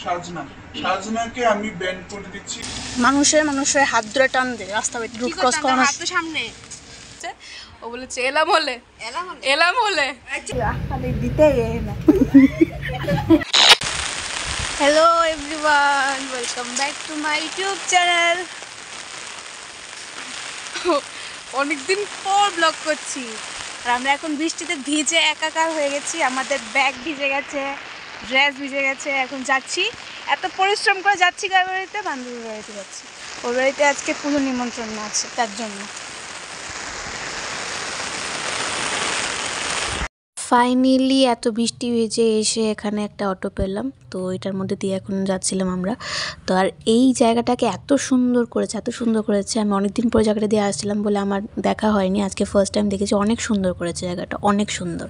সাজনাকে আমি ব্যান করে দিচ্ছি। মানুষের হাত ধরে টান দে রাস্তা বের রুট ক্রস করানো হাত তো সামনে ও বলেছে এলাম হলে খালি দিতেই না। Hello everyone, welcome back to my YouTube channel. অনেকদিন পর ব্লগ করছি আর আমরা এখন বৃষ্টিতে ভিজে একাকার হয়ে গেছি। আমাদের ব্যাগ ভিজে গেছে, ড্রেস ভিজে গেছে। এখন যাচ্ছি, এত পরিশ্রম করে যাচ্ছি কার বাড়িতে, বান্ধবীর বাড়িতে যাচ্ছি। ওর বাড়িতে আজকে পুজো নিমন্ত্রণ আছে, তার জন্য। ফাইনালি এত বৃষ্টি হয়েছে এসে এখানে একটা অটো পেলাম, তো এটার মধ্যে দিয়ে এখন যাচ্ছিলাম আমরা। তো আর এই জায়গাটাকে এত সুন্দর করেছে। আমি অনেকদিন পরে জায়গাটা দিয়ে আসছিলাম বলে আমার দেখা হয়নি, আজকে ফার্স্ট টাইম দেখেছি। অনেক সুন্দর করেছে জায়গাটা, অনেক সুন্দর।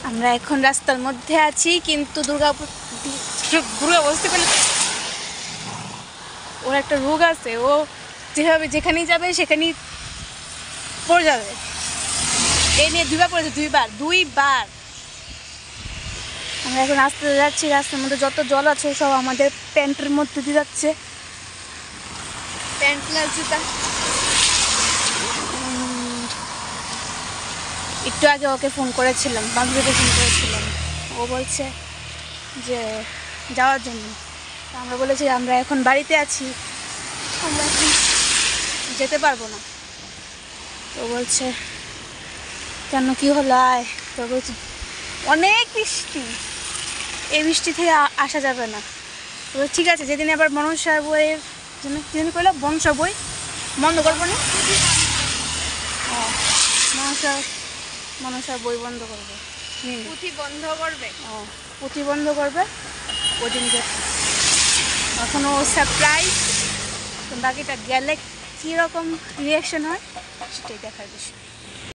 আমরা এখন রাস্তার মধ্যে আছি, কিন্তু দুর্গা বসতে পেলে ওর একটা রোগ আছে, ও যেভাবে যেখানেই যাবে সেখানেই পড়ে যাবে। এই নিয়ে দুইবার পড়েছে, দুইবার। আমরা এখন রাস্তাতে যাচ্ছি, রাস্তার মধ্যে যত জল আছে সব আমাদের প্যান্টের মধ্যে দিয়ে যাচ্ছে। প্যান্ট জুতা। একটু আগে ওকে ফোন করেছিলাম, বান্ধবীকে ফোন করেছিলাম, ও বলছে যে যাওয়ার জন্য। আমরা বলেছি আমরা এখন বাড়িতে আছি, আমরা এখন যেতে পারবো না। তো বলছে কেন, কি হলো আয়। তো বলছি অনেক বৃষ্টি, এই বৃষ্টি থেকে আসা যাবে না। তো ঠিক আছে, যেদিন আবার মনসা বইয়ের জন্য যেদিন করলো মনসা বই বন্ধ করবো না, মনসা বই বন্ধ করবে, পুঁথি বন্ধ করবে ওই দিনকে। এখনও সারপ্রাইজ, বাকিটা গেলে কীরকম রিয়াকশন হয় সেটাই দেখার বিষয়।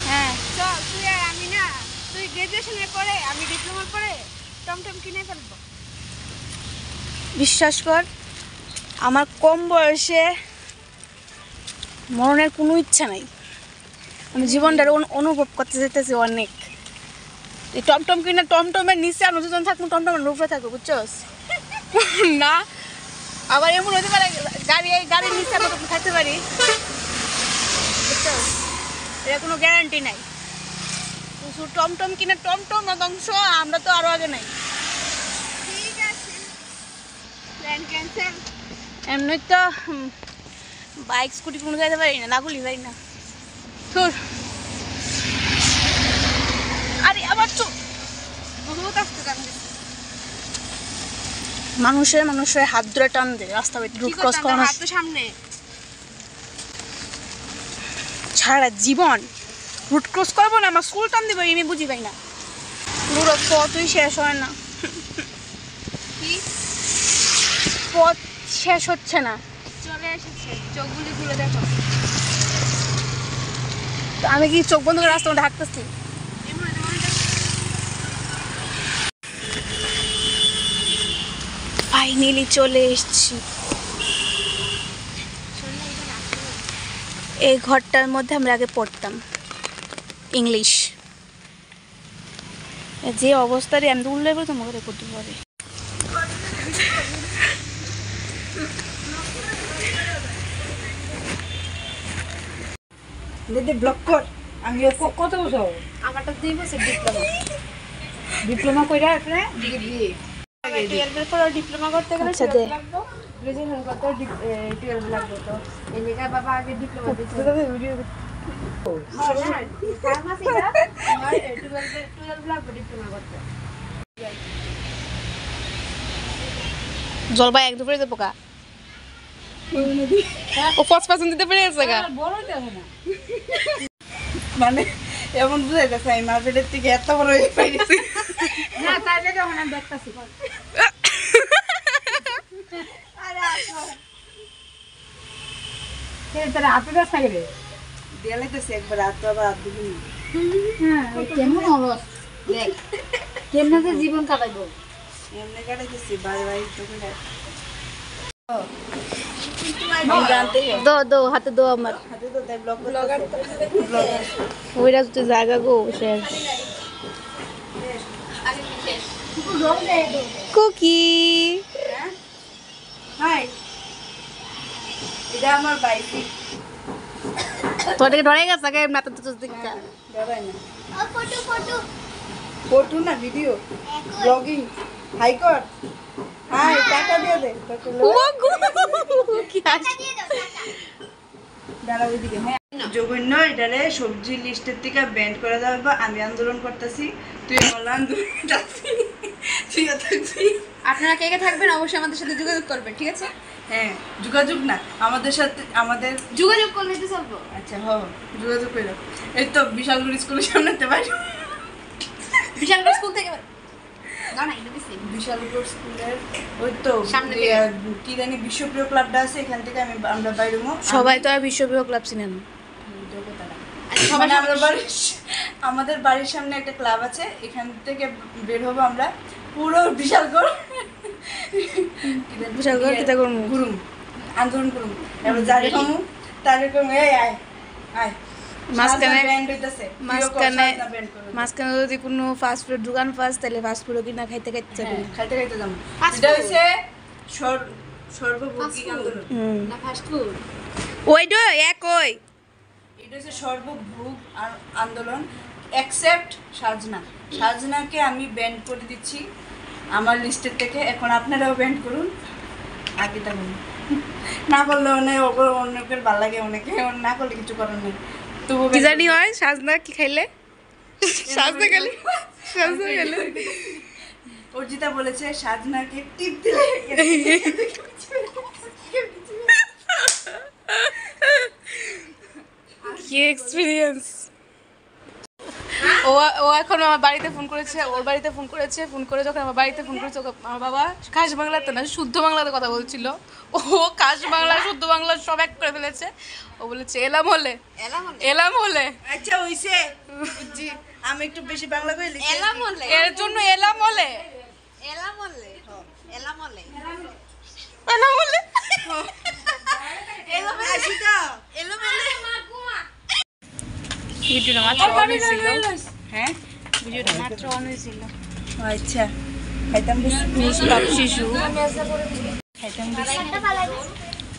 হ্যাঁ চল, তুই আর আমি না, তুই গ্রাজুয়েশনের পরে আমি ডিপ্লোমার পরে টমটম কিনে ফেলবো। বিশ্বাস কর, আমার কম বয়সে মরণের কোনো ইচ্ছা নাই। আমি জীবনটার অনুভব করতে যেতেছি অনেক। এই টমটম কিনে টমটমের নিচে আর নতুন থাকবো, টমটমের উপরে থাকবো, বুঝছস না? আবার এমন হতে পারে গাড়ির নিচে আমরা থাকতে পারি, বুঝছস? এর কোনো গ্যারান্টি নাই। টমটম কিনে টমটম ধ্বংস, আমরা তো আরো আগে নাই। ঠিক আছে, প্ল্যান ক্যান্সেল। এমনি তো বাইক স্কুটি কোনো যাইতে পারি না, লাগুলি পারি না। তোর আরে আবার তো মানুষের হাত ধরে টান দে রাস্তা বের রুট ক্রস করানো সামনে সারা জীবন রুট ক্রস করবো না, আমার স্কুল টান দিবে, আমি বুঝি পাই না। পুরো পথই শেষ হয় না, পথ শেষ হচ্ছে না। চলে এসেছে, চোখগুলি খুলে দেখো। আমি কি চোখ বন্ধ করে রাস্তা মধ্যে হাঁটতেছি? ফাইনালি চলে এসেছি। এই ঘরটার মধ্যে আমরা আগে পড়তাম ইংলিশ। যে অবস্থায় আমি তো উল্লেখ করতাম ওকে করতে পারি। ব্লক কর। আমি কত বছর? আমারটা 2 বছর ডিপ্লোমা কইরা আছে ডিগ্রি। 12 পর ডিপ্লোমা করতে গেলে আচ্ছা দে গ্রাজুয়েশন করতে 12 লাগবে। তো এই জায়গা বাবা আগে ডিপ্লোমা দিতে ভিডিও ফার্মাসিটা আমার 12 লাগবে ডিপ্লোমা করতে। জলবাই এক দুপুরে দেবো কা ও 5% দিতে পেরে গেছে গা, বড়ই তো না মানে এমন বুঝাইতেছে আমি মার্কেটের থেকে এত বড় হয়ে পাইছি না, তাইলে যখন আমি দেখতাছি আরে আসো কে তোর হাতে দাস না গেলে দেলাইতেছে একবার হাত বাবা হাত দিবি। হ্যাঁ কেমন অলস দেখ কেমনে জীবন কাটাইবো, এমনি কাটাইতেছি বাই বাই তো করে দো দো হাতে দো আমার হাতে তো তাই ব্লগার ওইটা তো জায়গা গো শেষ। কুকি এটা আমার বাইকে তোর ডরে গেছে আগে না তো দেখা ডরাই না ফটো না ভিডিও ব্লগিং হাই কর হাই টাকা দিয়ে দে কি আসে দাঁড়া ওইদিকে হ্যাঁ জঘন্য এটারে সবজি লিস্টের থেকে ব্যান্ড করে যাবে বা আমি আন্দোলন করতেছি তুই বললাম আন্দোলন ঠিক আছে আপনারা কে কে থাকবেন অবশ্যই আমাদের সাথে যোগাযোগ করবেন ঠিক আছে হ্যাঁ যোগাযোগ না আমাদের সাথে আমাদের যোগাযোগ করলে তো চলবো আচ্ছা হ যোগাযোগ করে এই তো বিশালগড় স্কুলের সামনেতে পারি বিশালগড় স্কুল থেকে না না এটা দিছি বিশালগড় স্কুলের ওই তো সামনে কি জানি বিশ্বপ্রিয় ক্লাবটা আছে এখান থেকে আমরা বাইরেমো সবাই তো আর বিশ্ববিদ্যালয় ক্লাব চিনেন সবাই আমাদের বাড়ির সামনে একটা ক্লাব আছে এখান থেকে বের হবো আমরা পুরো বিশালগড় কিতা করব গুরুম আন্দোলন করুম এবার যারে কমু তারে কমু এই আয় আয় মাঝখানে যদি কোনো ফাস্ট ফুড দোকান ফাস্ট তাহলে ফাস্ট ফুডও কিনা খাইতে যাবো খাইতে যাবো এটা হচ্ছে সর্বভোগী আন্দোলন না ফাস্ট ফুড ওইটা এক ওই এটা হচ্ছে সর্বভোগ আন্দোলন অ্যাকসেপ্ট সাজনাকে আমি ব্যান্ড করে দিচ্ছি আমার লিস্টের থেকে এখন আপনারাও ব্যান্ড করুন আগে তা বলুন না করলে অনেকের ভালো লাগে অনেকে না করলে কিছু করার নেই তবু কি জানি হয় সাজনা কি খাইলে সাজনা খেলে অর্জিতা বলেছে সাজনাকে টিপ দিলে কি এক্সপেরিয়েন্স ও এখন আমার বাড়িতে ফোন করেছে ওর বাড়িতে ফোন করে যখন আমার বাড়িতে ফোন করেছে আমার বাবা খাস বাংলাতে না শুদ্ধ বাংলাতে কথা বলছিল ও খাস বাংলা শুদ্ধ বাংলা সব এক করে ফেলেছে ও বলেছে এলাম হলে আচ্ছা হইছে বুঝছি আমি একটু বেশি বাংলা কইলি এর জন্য এলাম হলে ভিডিওটা মাত্র অন হয়েছিল হ্যাঁ ভিডিওটা মাত্র অন হয়েছিল আচ্ছা খাইতাম নিষ্পাপ শিশু খাইতাম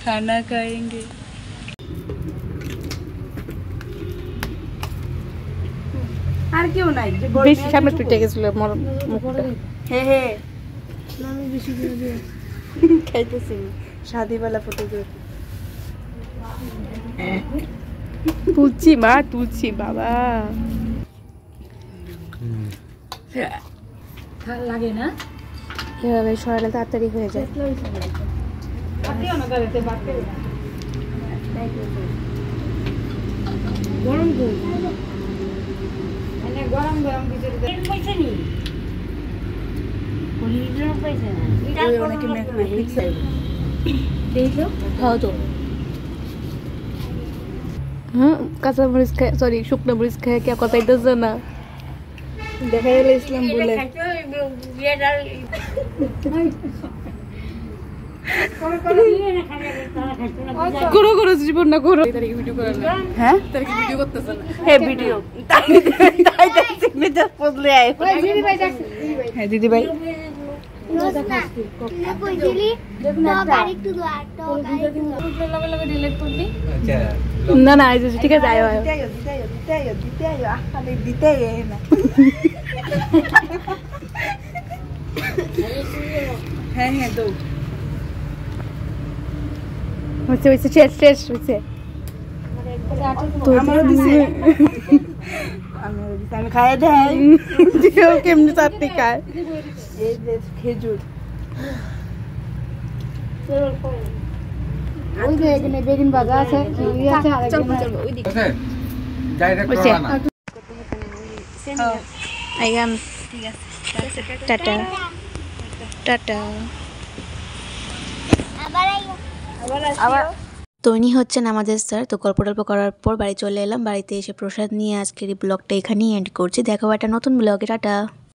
খানা খাएंगे আর কেউ নাই বেশি সামনে পিটে গেছিল মুখটা হে হে আমি বেশি করে দিয়ে খাইতেছি শাদিওয়ালা ফটো তুলছি বাবা লাগে না এভাবে সরালে তাড়াতাড়ি হয়ে যায় গরম গরম ভিতরে পয়সা নি ওই অনেকে মিক্স দেখো খাও তো হ্যাঁ কাঁচা মরিচ খায় সরি শুকনো মরিচ খায় কে কথাইতেছে না দেখা গেল ইসলাম বলে করো জীবন না করো ভিডিও করে না হ্যাঁ তার কি ভিডিও করতেছ না হে ভিডিও তাই সিগনেচার বদলে আয় হ্যাঁ দিদি ভাই না না ঠিক আছে আয় হ্যাঁ হ্যাঁ দৌ হচ্ছে শেষ হচ্ছে আমারও দিছে আমি খাই দেয় কেমনি চাটনি খায় এই যে খেজুর ওই যে এখানে বেগুন ভাজা আছে চিংড়ি আছে আর চলবো ওই দিকে আইগাম ঠিক আছে টাটা আবার তো ইনি হচ্ছেন আমাদের স্যার। তো গল্প টল্প করার পর বাড়ি চলে এলাম। বাড়িতে এসে প্রসাদ নিয়ে আজকের এই ব্লগটা এখানেই এন্ড করছি। দেখা হবে একটা নতুন ব্লগে। টাটা।